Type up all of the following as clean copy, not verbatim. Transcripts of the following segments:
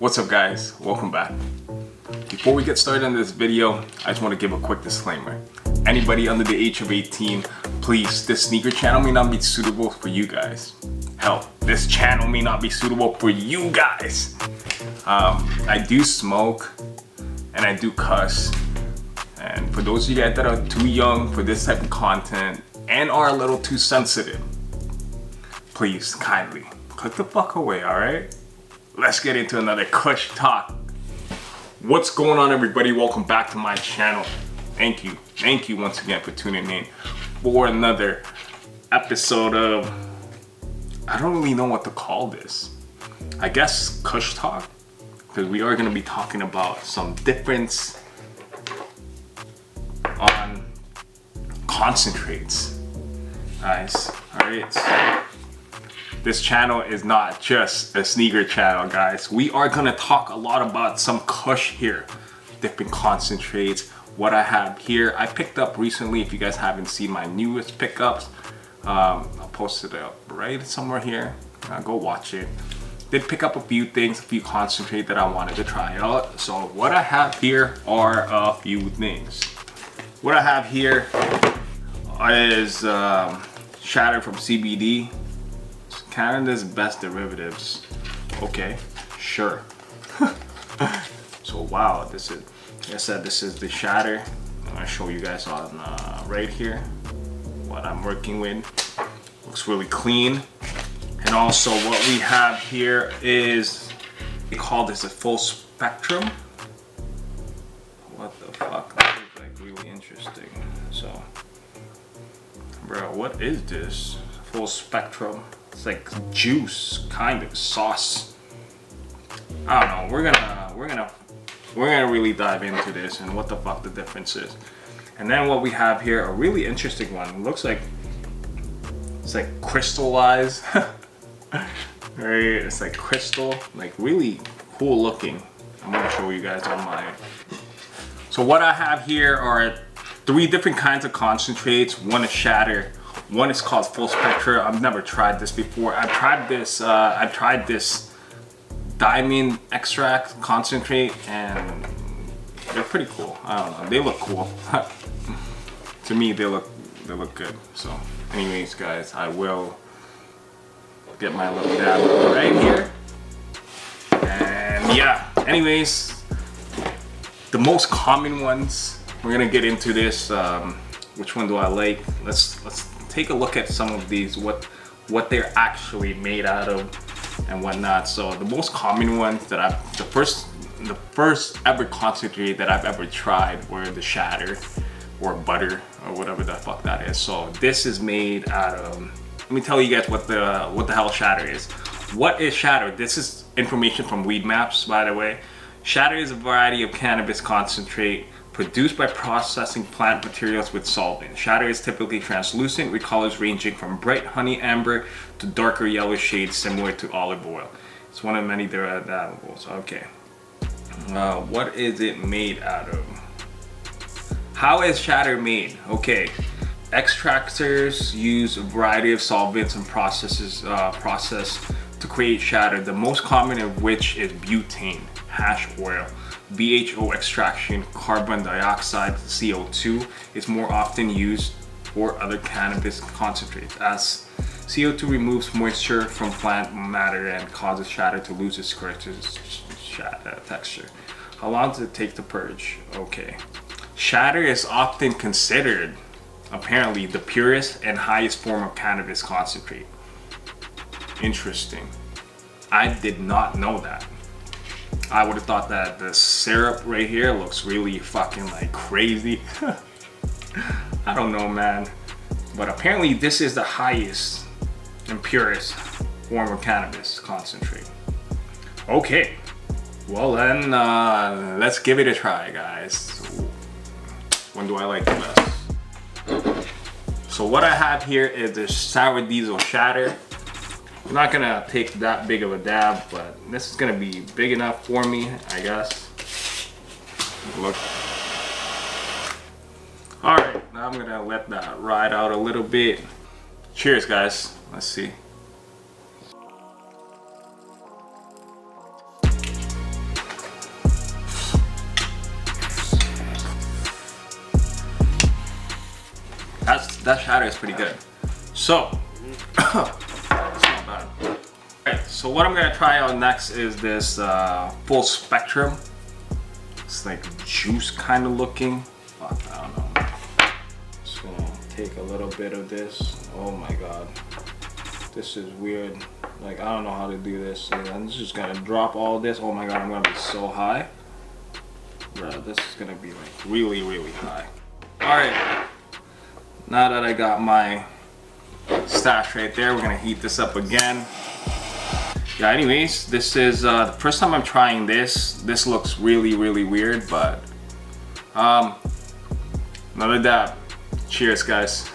What's up guys, welcome back. Before we get started on this video, I just want to give a quick disclaimer. Anybody under the age of 18, please, this sneaker channel may not be suitable for you guys. Hell, this channel may not be suitable for you guys. I do smoke and I do cuss. And for those of you guys that are too young for this type of content and are a little too sensitive, please kindly click the fuck away, alright? Let's get into another Kush Talk. What's going on everybody? Welcome back to my channel. Thank you once again for tuning in for another episode of, I don't really know what to call this. I guess Kush Talk, because we are going to be talking about some difference on concentrates, guys. Alright, so this channel is not just a sneaker channel, guys. We are gonna talk a lot about some Kush here, different concentrates. What I have here, I picked up recently. If you guys haven't seen my newest pickups, I'll post it up right somewhere here. Go watch it. Did pick up a few things, a few concentrate that I wanted to try out. So what I have here are a few things. What I have here is Shatter from CBD. Canada's best derivatives. Okay, sure. So wow, this is, like I said, this is the Shatter. I'm gonna show you guys on right here what I'm working with. Looks really clean. And also what we have here is, they call this a full spectrum. What the fuck? That is like really interesting. So, bro, what is this? Full spectrum. It's like juice, kind of sauce. I don't know. We're gonna really dive into this and what the fuck the difference is. And then what we have here, a really interesting one. It looks like it's like crystallized. Right? It's like crystal, like really cool looking. I'm gonna show you guys on mine. So what I have here are 3 different kinds of concentrates. One is Shatter. One is called Full Spectra. I've never tried this before. I've tried this diamond extract concentrate and they're pretty cool. I don't know, they look cool. To me, they look good. So anyways guys, I will get my little dab right here. And yeah, anyways, the most common ones, we're gonna get into this. Which one do I like? Let's take a look at some of these, what they're actually made out of and whatnot. So the most common ones that the first ever concentrate that I've ever tried were the Shatter or butter or whatever the fuck that is. So this is made out of, let me tell you guys what the hell Shatter is. What is Shatter? This is information from Weed Maps, by the way. Shatter is a variety of cannabis concentrate produced by processing plant materials with solvent. Shatter is typically translucent with colors ranging from bright honey amber to darker yellow shades similar to olive oil. It's one of many derivatives. Okay. What is it made out of? How is Shatter made? Okay. Extractors use a variety of solvents and process to create Shatter, the most common of which is butane, hash oil. BHO extraction, carbon dioxide, CO2 is more often used for other cannabis concentrates, as CO2 removes moisture from plant matter and causes Shatter to lose its texture. How long does it take to purge? Okay. Shatter is often considered, apparently, the purest and highest form of cannabis concentrate. Interesting. I did not know that. I would have thought that the syrup right here looks really fucking like crazy. I don't know, man. But apparently this is the highest and purest form of cannabis concentrate. Okay. Well then, let's give it a try, guys. So, when do I like the best? So what I have here is the Sour Diesel Shatter. I'm not gonna take that big of a dab, but this is gonna be big enough for me, I guess. Look. All right, now I'm gonna let that ride out a little bit. Cheers, guys. Let's see. that shatter is pretty good. So, it's not bad. Alright, so what I'm gonna try out next is this full spectrum. It's like juice kind of looking. Fuck, I don't know. Just gonna take a little bit of this. Oh my god. This is weird. Like, I don't know how to do this. So I'm just gonna drop all this. Oh my god, I'm gonna be so high. Bro, this is gonna be like really, really high. Alright. Now that I got my stash right there, we're gonna heat this up again. Yeah, anyways, this is the first time I'm trying this. This looks really, really weird, but another dab. Cheers, guys.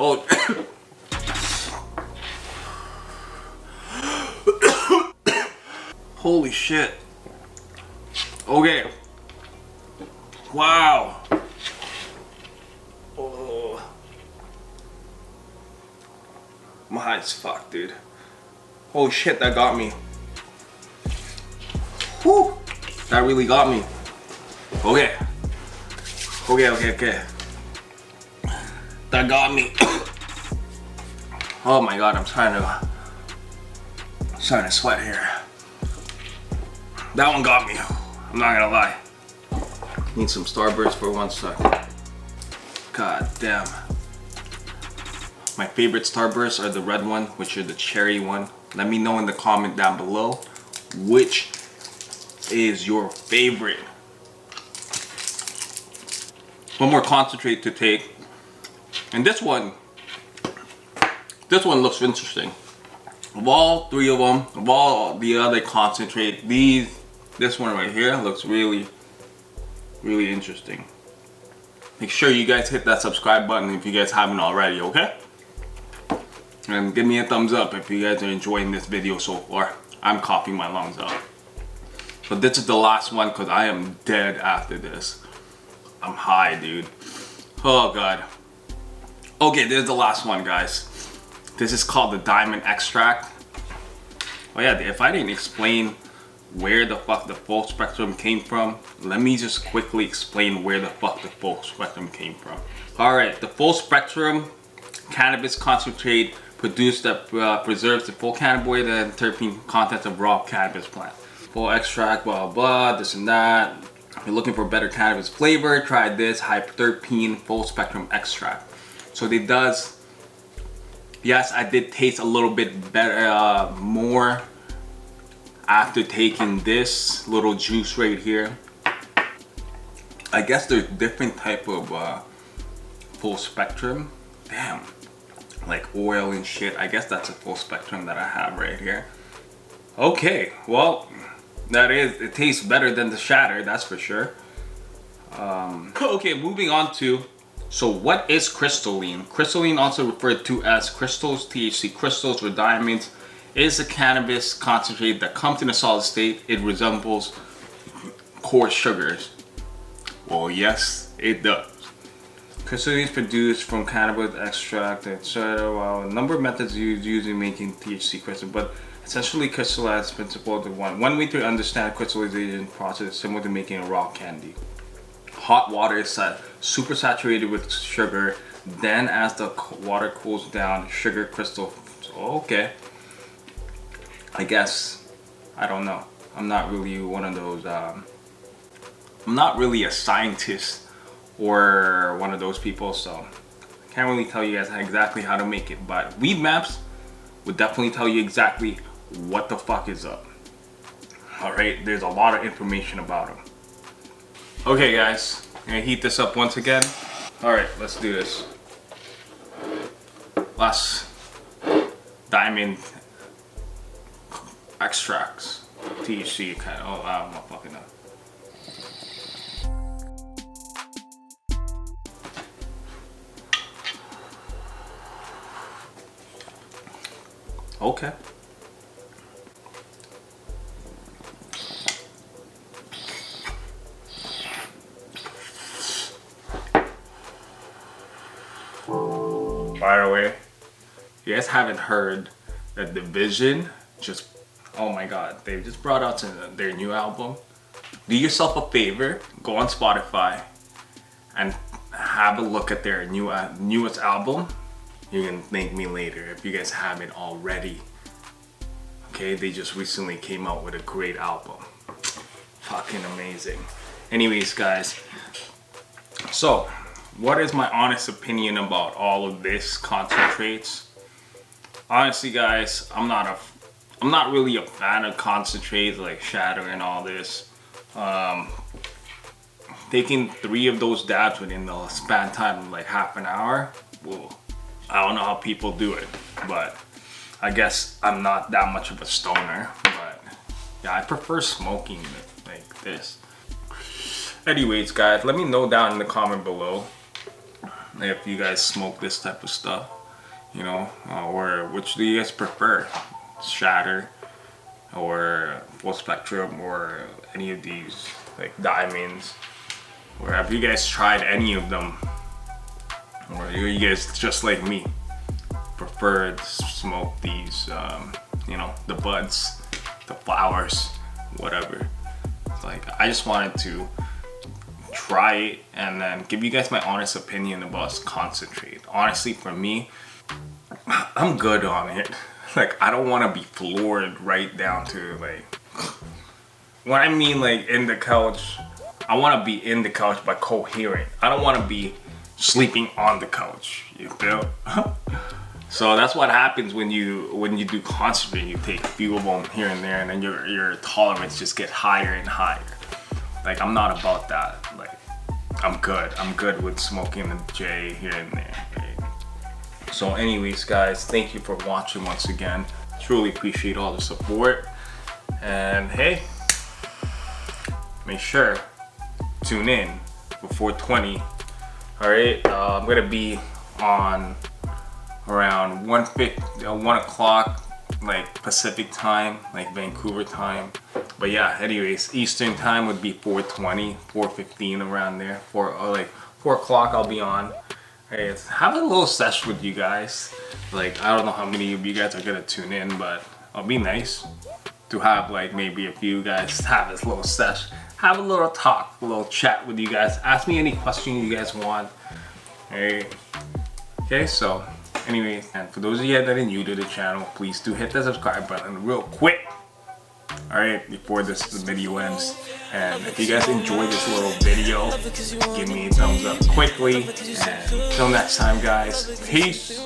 Oh. Holy shit. Okay. Wow. Oh. I'm high as fuck, dude. Holy shit, that got me. Whew. That really got me. Okay. Okay. That got me. Oh my god, I'm starting to sweat here. That one got me. I'm not gonna lie. Need some Starburst for 1 sec. God damn. My favorite Starbursts are the red one, which are the cherry one. Let me know in the comment down below which is your favorite. One more concentrate to take. And this one looks interesting. Of all 3 of them, of all the other concentrate, this one right here looks really, really interesting. Make sure you guys hit that subscribe button if you guys haven't already, okay? And give me a thumbs up if you guys are enjoying this video so far. I'm coughing my lungs out. But this is the last one because I am dead after this. I'm high, dude. Oh god. Okay, this is the last one, guys. This is called the diamond extract. Oh yeah, if I didn't explain where the fuck the full spectrum came from, let me just quickly explain where the fuck the full spectrum came from. Alright, the full spectrum cannabis concentrate produced that preserves the full cannabinoid and terpene content of raw cannabis plant. Full extract, blah blah, this and that. If you're looking for better cannabis flavor, try this high terpene full spectrum extract. So it does, yes, I did taste a little bit better, more after taking this little juice right here. I guess there's different type of full spectrum. Damn, like oil and shit. I guess that's a full spectrum that I have right here. Okay, well, it tastes better than the Shatter, that's for sure. Okay, moving on to, so what is crystalline? Crystalline, also referred to as crystals, THC crystals or diamonds, is a cannabis concentrate that comes in a solid state. It resembles coarse sugars. Well, yes, it does. Crystalline is produced from cannabis extract, etc. While a number of methods used in making THC crystal, but essentially crystallized principle of the one way to understand crystallization process is similar to making a raw candy. Hot water is super saturated with sugar. Then as the water cools down, sugar crystal. Okay. I guess, I don't know. I'm not really one of those, I'm not really a scientist or one of those people, so I can't really tell you guys exactly how to make it, but Weed Maps would definitely tell you exactly what the fuck is up. Alright, there's a lot of information about them. Okay guys, I'm gonna heat this up once again. Alright, let's do this. Last diamond extracts, THC kind of, oh, I don't know, fucking know. Okay. the way, if you guys haven't heard, the Division just, oh my god, they just brought out their new album. Do yourself a favor, go on Spotify and have a look at their newest album. You can thank me later if you guys haven't already. Okay, they just recently came out with a great album. Fucking amazing. Anyways, guys, so what is my honest opinion about all of this concentrates? Honestly, guys, I'm not really a fan of concentrates like Shatter and all this. Taking 3 of those dabs within the span time of like half an hour, well, I don't know how people do it, but I guess I'm not that much of a stoner. But yeah, I prefer smoking it like this. Anyways, guys, let me know down in the comment below if you guys smoke this type of stuff, you know, or which do you guys prefer, Shatter or Full Spectrum or any of these like Diamonds, or have you guys tried any of them, or are you guys just like me, prefer to smoke these, you know, the buds, the flowers, whatever. Like, I just wanted to try it and then give you guys my honest opinion about concentrate. Honestly, for me, I'm good on it. Like, I don't want to be floored right down to like, when I mean like in the couch, I want to be in the couch but coherent. I don't want to be sleeping on the couch, you feel? So that's what happens when you do concentrate. You take a few of them here and there, and then your tolerance just gets higher and higher. Like, I'm not about that. Like, I'm good with smoking the J here and there. Okay? So anyways, guys, thank you for watching once again. Truly appreciate all the support. And hey, make sure tune in before 20. All right, I'm gonna be on around 1 o'clock, like Pacific time, like Vancouver time. But yeah, anyways, Eastern time would be 4:20, 4:15 around there. 4 o'clock I'll be on. Hey, have a little sesh with you guys. Like, I don't know how many of you guys are gonna tune in, but it'll be nice to have like maybe a few guys have this little sesh, have a little talk, a little chat with you guys. Ask me any question you guys want. Hey, okay, so anyways, and for those of you that are new to the channel, please do hit the subscribe button real quick. Alright, before this video ends. And if you guys enjoyed this little video, give me a thumbs up quickly. And until next time, guys, peace.